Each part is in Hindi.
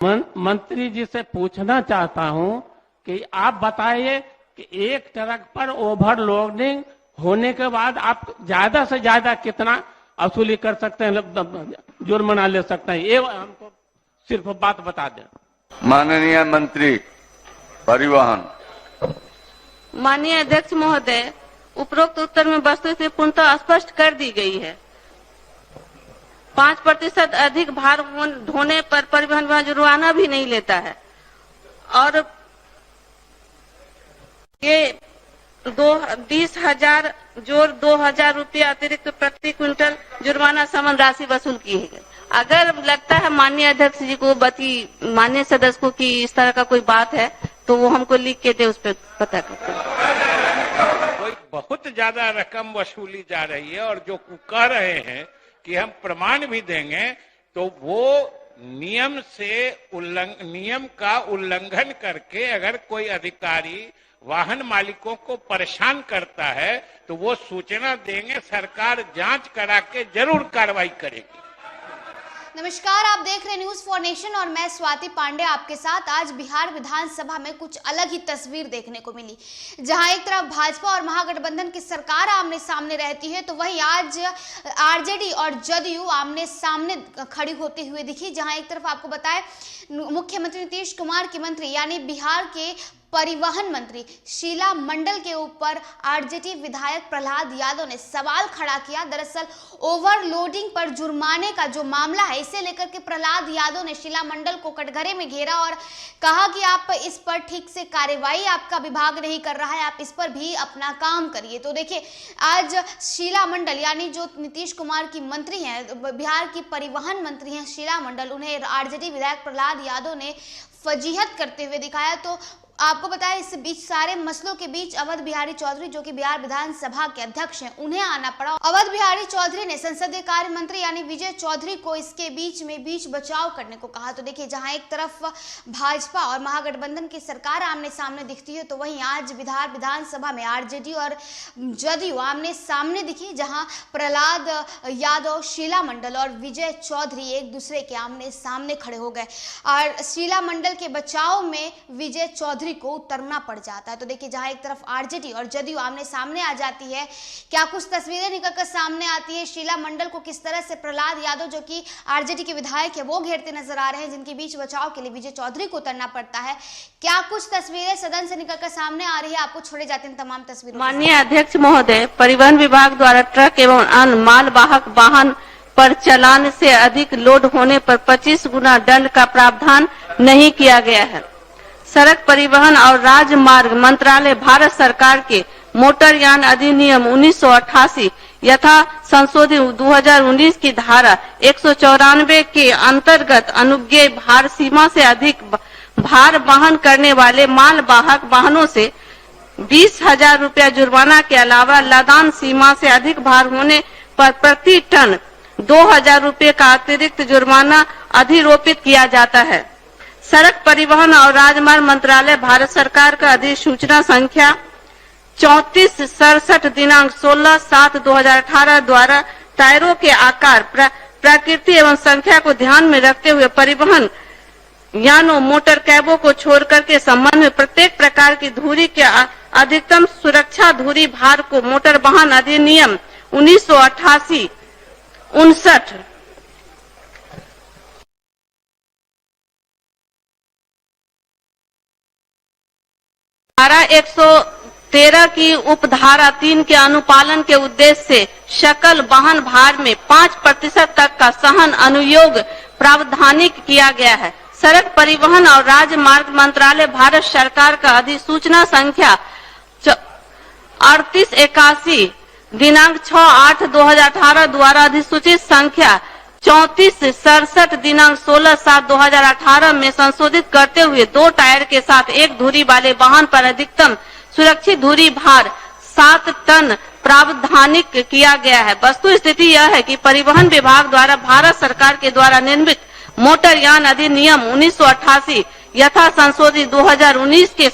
मंत्री जी से पूछना चाहता हूं कि आप बताइए कि एक ट्रक पर ओवरलोडिंग होने के बाद आप ज्यादा से ज्यादा कितना वसूली कर सकते हैं, जुर्माना ले सकते हैं, ये हमको सिर्फ बात बता दें। माननीय मंत्री परिवहन। माननीय अध्यक्ष महोदय, उपरोक्त उत्तर में वस्तु से पूर्णतः स्पष्ट कर दी गई है। 5% अधिक भार ढोने पर परिवहन विभाग जुर्माना भी नहीं लेता है और ये 20,000 जोड़ 2,000 रुपया अतिरिक्त प्रति क्विंटल जुर्माना समन राशि वसूल की है। अगर लगता है माननीय अध्यक्ष जी को, माननीय सदस्य को कि इस तरह का कोई बात है तो वो हमको लिख के दे, उस पर पता करते हैं। कोई बहुत ज्यादा रकम वसूली जा रही है और जो कह रहे हैं कि हम प्रमाण भी देंगे, तो वो नियम का उल्लंघन करके अगर कोई अधिकारी वाहन मालिकों को परेशान करता है तो वो सूचना देंगे, सरकार जांच करा के जरूर कार्रवाई करेगी। नमस्कार, आप देख रहे न्यूज फॉर नेशन और मैं स्वाति पांडे आपके साथ। आज बिहार विधानसभा में कुछ अलग ही तस्वीर देखने को मिली, जहां एक तरफ भाजपा और महागठबंधन की सरकार आमने सामने रहती है, तो वहीं आज आरजेडी और जदयू आमने सामने खड़ी होती हुई दिखी। जहां एक तरफ आपको बताएं, मुख्यमंत्री नीतीश कुमार की मंत्री यानी बिहार के परिवहन मंत्री शीला मंडल के ऊपर आरजेडी विधायक प्रहलाद यादव ने सवाल खड़ा किया। दरअसल ओवरलोडिंग पर जुर्माने का जो मामला है, इसे लेकर के प्रहलाद यादव ने शीला मंडल को कटघरे में घेरा और कहा कि आप इस पर ठीक से कार्यवाही आपका विभाग नहीं कर रहा है, आप इस पर भी अपना काम करिए। तो देखिए, आज शीला मंडल यानी जो नीतीश कुमार की मंत्री हैं, बिहार की परिवहन मंत्री हैं शीला मंडल, उन्हें आरजेडी विधायक प्रहलाद यादव ने फजीहत करते हुए दिखाया। तो आपको बताया, इस बीच सारे मसलों के बीच अवध बिहारी चौधरी जो कि बिहार विधानसभा के अध्यक्ष हैं, उन्हें आना पड़ा। अवध बिहारी चौधरी ने संसदीय कार्य मंत्री यानी विजय चौधरी को इसके बीच बचाव करने को कहा। तो देखिए, जहां एक तरफ भाजपा और महागठबंधन की सरकार आमने सामने दिखती है, तो वहीं आज बिहार विधानसभा में आरजेडी और जदयू आमने सामने दिखी, जहां प्रहलाद यादव, शीला मंडल और विजय चौधरी एक दूसरे के आमने सामने खड़े हो गए और शीला मंडल के बचाव में विजय चौधरी को उतरना पड़ जाता है। तो देखिए, जहां एक तरफ आरजेडी और जदयू आमने सामने आ जाती है, क्या कुछ तस्वीरें निकलकर सामने आती है। शीला मंडल को किस तरह से प्रहलाद यादव जो कि आरजेडी के विधायक है वो घेरते नजर आ रहे हैं, जिनके बीच बचाव के लिए विजय चौधरी को उतरना पड़ता है। क्या कुछ तस्वीरें सदन से निकलकर सामने आ रही है, आपको छोड़े जाते हैं तमाम तस्वीरें। माननीय अध्यक्ष महोदय, परिवहन विभाग द्वारा ट्रक एवं अन्य मालवाहक वाहन पर चालान से अधिक लोड होने पर 25 गुना दंड का प्रावधान नहीं किया गया है। सड़क परिवहन और राजमार्ग मंत्रालय भारत सरकार के मोटरयान अधिनियम 1988 यथा संशोधित 2019 की धारा 194 के अंतर्गत अनुज्ञेय भार सीमा से अधिक भार वहन करने वाले मालवाहक वाहनों से 20,000 रुपया जुर्माना के अलावा लदान सीमा से अधिक भार होने पर प्रति टन 2,000 रुपये का अतिरिक्त जुर्माना अधिरोपित किया जाता है। सड़क परिवहन और राजमार्ग मंत्रालय भारत सरकार का अधिसूचना संख्या 3467 दिनांक 16/7/2018 द्वारा टायरों के आकार, प्रकृति एवं संख्या को ध्यान में रखते हुए परिवहन यानों, मोटर कैबों को छोड़कर के संबंध में प्रत्येक प्रकार की धुरी के अधिकतम सुरक्षा धुरी भार को मोटर वाहन अधिनियम 1988 59 धारा 113 की उपधारा 3 के अनुपालन के उद्देश्य से सकल वाहन भार में 5% तक का सहन अनुयोग प्रावधानिक किया गया है। सड़क परिवहन और राजमार्ग मंत्रालय भारत सरकार का अधिसूचना संख्या 3881 दिनांक 6/8/2018 द्वारा अधिसूचित संख्या 3467 दिनांक 16/7/2018 में संशोधित करते हुए 2 टायर के साथ एक धुरी वाले वाहन पर अधिकतम सुरक्षित धुरी भार 7 टन प्रावधानिक किया गया है। वस्तु स्थिति यह है कि परिवहन विभाग द्वारा भारत सरकार के द्वारा निर्मित मोटरयान अधिनियम 1988 यथा संशोधित 2019 के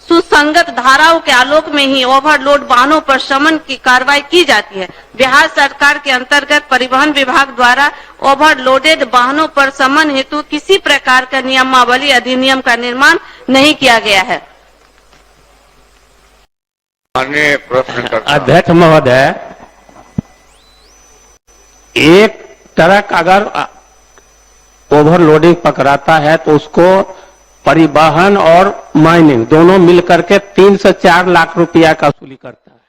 सुसंगत धाराओं के आलोक में ही ओवरलोड वाहनों पर समन की कार्रवाई की जाती है। बिहार सरकार के अंतर्गत परिवहन विभाग द्वारा ओवरलोडेड वाहनों पर समन हेतु किसी प्रकार का नियमावली अधिनियम का निर्माण नहीं किया गया है। माननीय प्रश्नकर्ता। अध्यक्ष महोदय, एक ट्रक अगर ओवरलोडिंग पकड़ाता है तो उसको परिवहन और माइनिंग दोनों मिलकर के 3 से 4 लाख रुपया का वसूली करता है।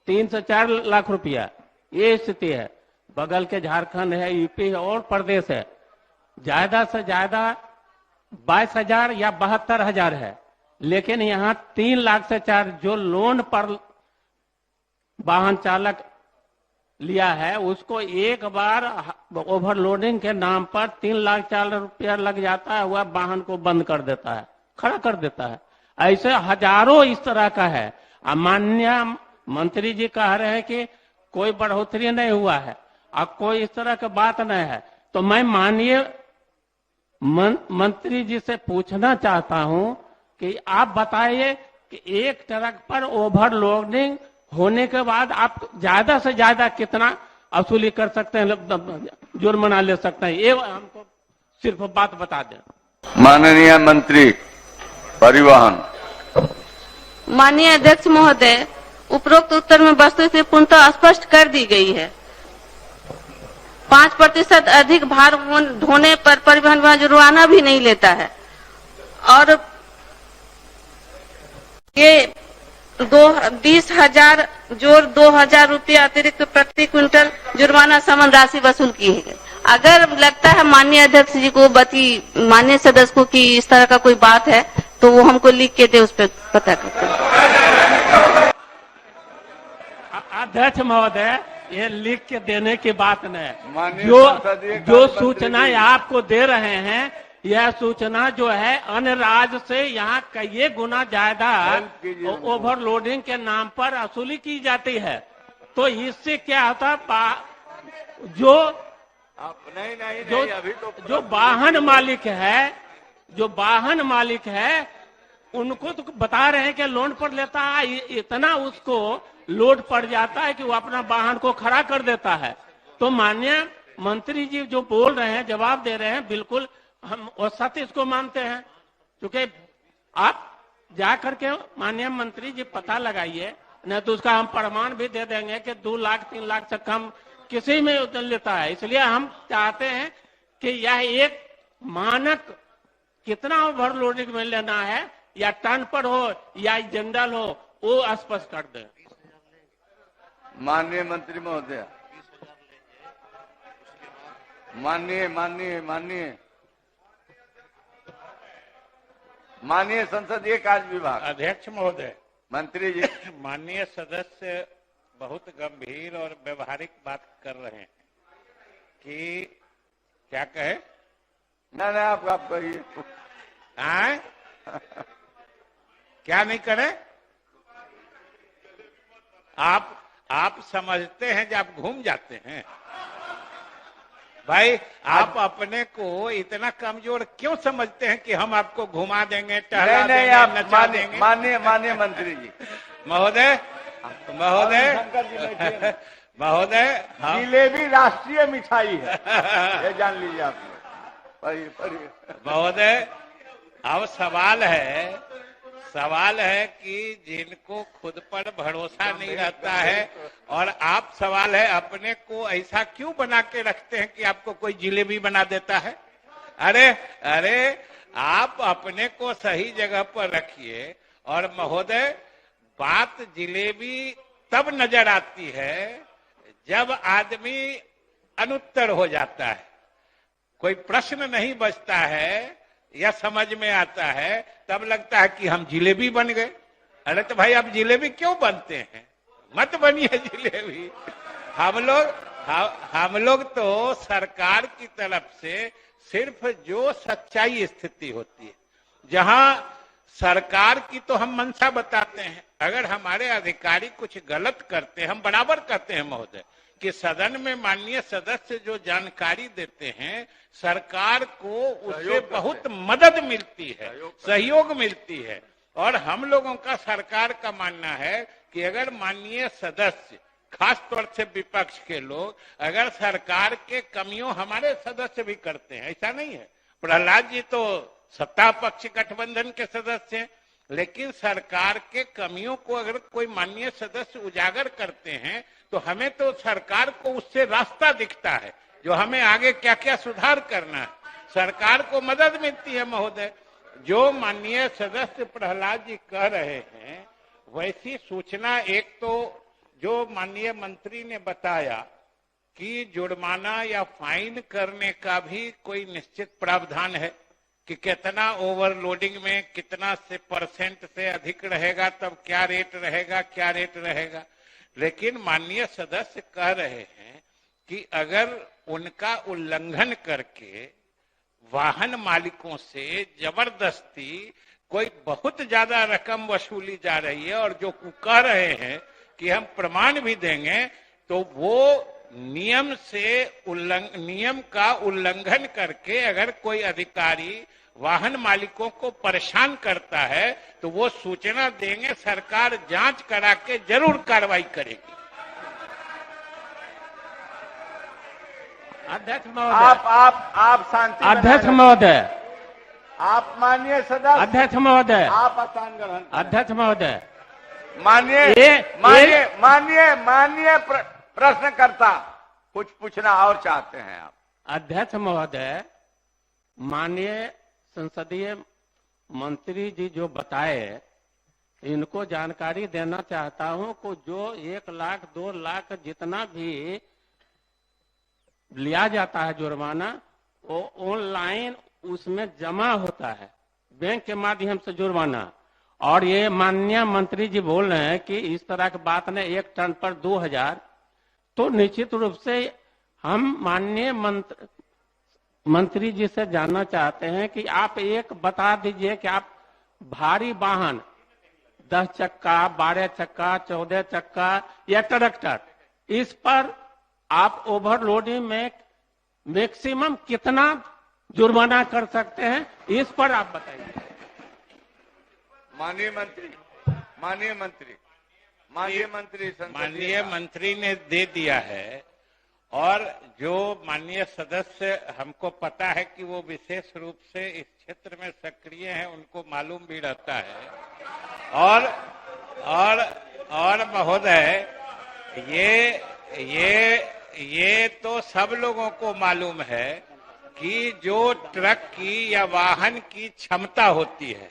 3 से 4 लाख रुपया, ये स्थिति है। बगल के झारखंड है, यूपी है और प्रदेश है, ज्यादा से ज्यादा 22,000 या 72,000 है, लेकिन यहाँ 3 लाख से 4 जो लोन पर वाहन चालक लिया है उसको एक बार ओवरलोडिंग के नाम पर 3 लाख 4 रुपया लग जाता है, वह वाहन को बंद कर देता है, खड़ा कर देता है। ऐसे हजारों इस तरह का है। माननीय मंत्री जी कह रहे हैं कि कोई बढ़ोतरी नहीं हुआ है और कोई इस तरह की बात नहीं है, तो मैं माननीय मंत्री जी से पूछना चाहता हूं कि आप बताइए कि एक ट्रक पर ओवरलोडिंग होने के बाद आप ज्यादा से ज्यादा कितना वसूली कर सकते हैं, जुर्माना ले सकते हैं, ये हमको सिर्फ बात बता दें। माननीय मंत्री परिवहन। माननीय अध्यक्ष महोदय, उपरोक्त उत्तर में वस्तुस्थिति पूर्णतः स्पष्ट कर दी गई है। 5% अधिक भार ढोने पर परिवहन विभाग जुर्माना भी नहीं लेता है और ये 20,000 जोड़ 2,000 रुपया अतिरिक्त प्रति क्विंटल जुर्माना समन राशि वसूल की है। अगर लगता है माननीय अध्यक्ष जी को, माननीय सदस्य को कि इस तरह का कोई बात है तो वो हमको लिख के दे, उस पर पता करते हैं। अध्यक्ष महोदय, ये लिख के देने की बात नहीं, जो सूचनाएं आपको दे रहे हैं यह सूचना जो है अन्य राज्य से यहाँ कई गुना ज्यादा ओवरलोडिंग के नाम पर वसूली की जाती है। तो इससे क्या होता, जो वाहन मालिक है उनको तो बता रहे हैं कि लोन पर लेता है, इतना उसको लोड पड़ जाता है कि वो अपना वाहन को खड़ा कर देता है। तो माननीय मंत्री जी जो बोल रहे हैं, जवाब दे रहे हैं, बिल्कुल हम और सत्य इसको मानते हैं। क्योंकि आप जा करके माननीय मंत्री जी पता लगाइए, नहीं तो उसका हम प्रमाण भी दे देंगे कि 2 लाख 3 लाख से कम किसी में लेता है। इसलिए हम चाहते हैं कि यह एक मानक कितना ओवरलोडिंग में लेना है, या टन पर हो या जनरल हो, वो स्पष्ट कर दें। माननीय मंत्री महोदय, माननीय संसदीय कार्य विभाग। अध्यक्ष महोदय, मंत्री जी। माननीय सदस्य बहुत गंभीर और व्यवहारिक बात कर रहे हैं कि क्या कहे? नहीं, आप कहिए। क्या नहीं करें? आप समझते हैं जब आप घूम जाते हैं भाई, आप अपने को इतना कमजोर क्यों समझते हैं कि हम आपको घुमा देंगे, टहला देंगे, नचा देंगे? माननीय मंत्री जी। महोदय, जिलेबी राष्ट्रीय मिठाई है, ये जान लीजिए आप। महोदय, अब सवाल है कि जिनको खुद पर भरोसा नहीं रहता है, और आप सवाल है अपने को ऐसा क्यों बना के रखते हैं कि आपको कोई जिलेबी बना देता है? अरे आप अपने को सही जगह पर रखिए। और महोदय, बात जिलेबी तब नजर आती है जब आदमी अनुत्तर हो जाता है, कोई प्रश्न नहीं बचता है या समझ में आता है, तब लगता है कि हम जिलेबी बन गए। अरे तो भाई, आप जिलेबी क्यों बनते हैं? मत बनिए जिलेबी। हम लोग तो सरकार की तरफ से सिर्फ जो सच्चाई स्थिति होती है, जहां सरकार की तो हम मंशा बताते हैं। अगर हमारे अधिकारी कुछ गलत करते हैं, हम बराबर कहते हैं महोदय कि सदन में माननीय सदस्य जो जानकारी देते हैं, सरकार को उससे बहुत मदद मिलती है, सहयोग मिलती है। और हम लोगों का सरकार का मानना है कि अगर माननीय सदस्य, खास तौर से विपक्ष के लोग, अगर सरकार के कमियों हमारे सदस्य भी करते हैं, ऐसा नहीं है, प्रहलाद जी तो सत्ता पक्ष गठबंधन के सदस्य हैं, लेकिन सरकार के कमियों को अगर कोई माननीय सदस्य उजागर करते हैं तो हमें तो सरकार को उससे रास्ता दिखता है, जो हमें आगे क्या क्या सुधार करना है, सरकार को मदद मिलती है। महोदय, जो माननीय सदस्य प्रहलाद जी कह रहे हैं, वैसी सूचना एक तो जो माननीय मंत्री ने बताया कि जुर्माना या फाइन करने का भी कोई निश्चित प्रावधान है कि कितना ओवरलोडिंग में कितना से परसेंट से अधिक रहेगा, तब क्या रेट रहेगा, क्या रेट रहेगा। लेकिन माननीय सदस्य कह रहे हैं कि अगर उनका उल्लंघन करके वाहन मालिकों से जबरदस्ती कोई बहुत ज्यादा रकम वसूली जा रही है और जो कह रहे हैं कि हम प्रमाण भी देंगे, तो वो नियम का उल्लंघन करके अगर कोई अधिकारी वाहन मालिकों को परेशान करता है तो वो सूचना देंगे, सरकार जांच करा के जरूर कार्रवाई करेगी। अध्यक्ष महोदय, आप शांति अध्यक्ष बनाए महोदय, रखें। आप माननीय सदस्य, अध्यक्ष महोदय, आप आसान ग्रहण करें। अध्यक्ष महोदय, माननीय प्रश्नकर्ता कुछ पूछना और चाहते हैं आप। अध्यक्ष महोदय, माननीय संसदीय मंत्री जी जो बताए, इनको जानकारी देना चाहता हूं कि जो 1 लाख 2 लाख जितना भी लिया जाता है जुर्माना, वो ऑनलाइन उसमें जमा होता है, बैंक के माध्यम से जुर्माना। और ये माननीय मंत्री जी बोल रहे हैं कि इस तरह की बात ने 1 टन पर 2000, तो निश्चित रूप से हम माननीय मंत्री जी से जानना चाहते हैं कि आप एक बता दीजिए कि आप भारी वाहन 10 चक्का, 12 चक्का, 14 चक्का या ट्रैक्टर, इस पर आप ओवरलोडिंग में मैक्सिमम कितना जुर्माना कर सकते हैं, इस पर आप बताइए। माननीय मंत्री ने दे दिया है, और जो माननीय सदस्य, हमको पता है कि वो विशेष रूप से इस क्षेत्र में सक्रिय हैं, उनको मालूम भी रहता है। और महोदय, ये तो सब लोगों को मालूम है कि जो ट्रक की या वाहन की क्षमता होती है,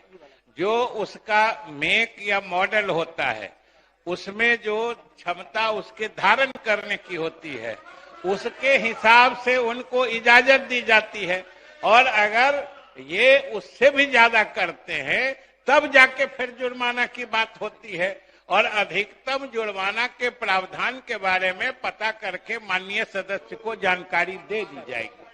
जो उसका मेक या मॉडल होता है, उसमें जो क्षमता उसके धारण करने की होती है, उसके हिसाब से उनको इजाजत दी जाती है। और अगर ये उससे भी ज्यादा करते हैं तब जाके फिर जुर्माना की बात होती है। और अधिकतम जुर्माना के प्रावधान के बारे में पता करके माननीय सदस्य को जानकारी दे दी जाएगी।